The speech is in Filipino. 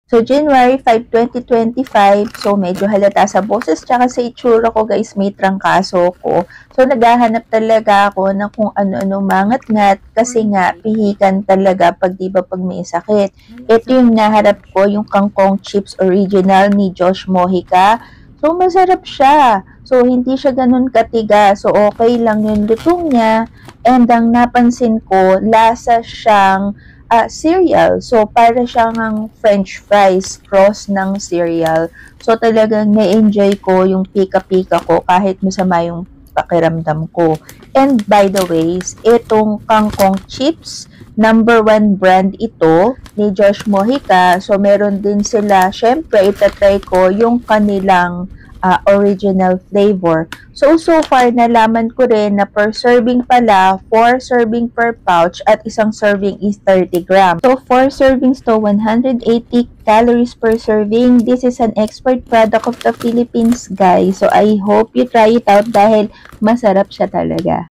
So, January 5, 2025, so medyo halata sa boses tsaka sa itsura ko guys, may trangkaso ko. So, naghahanap talaga ako ng kung ano-ano mangat-ngat kasi nga pihikan talaga pag diba pag may sakit. Ito yung naharap ko, yung kangkong chips original ni Josh Mojica. So, masarap siya. So, hindi siya ganun katigas. So, okay lang yung lutong niya. And ang napansin ko, lasa siyang cereal. So, para siyang French fries cross ng cereal. So, talagang na-enjoy ko yung pika-pika ko kahit masama yung pakiramdam ko. And by the way, itong kangkong chips, #1 brand ito ni Josh Mojica. So, meron din sila, syempre, itatry ko yung kanilang original flavor. So far, nalaman ko rin na per serving pala, 4 serving per pouch at isang serving is 30 grams. So, 4 servings to 180 calories per serving. This is an export product of the Philippines, guys. So, I hope you try it out dahil masarap siya talaga.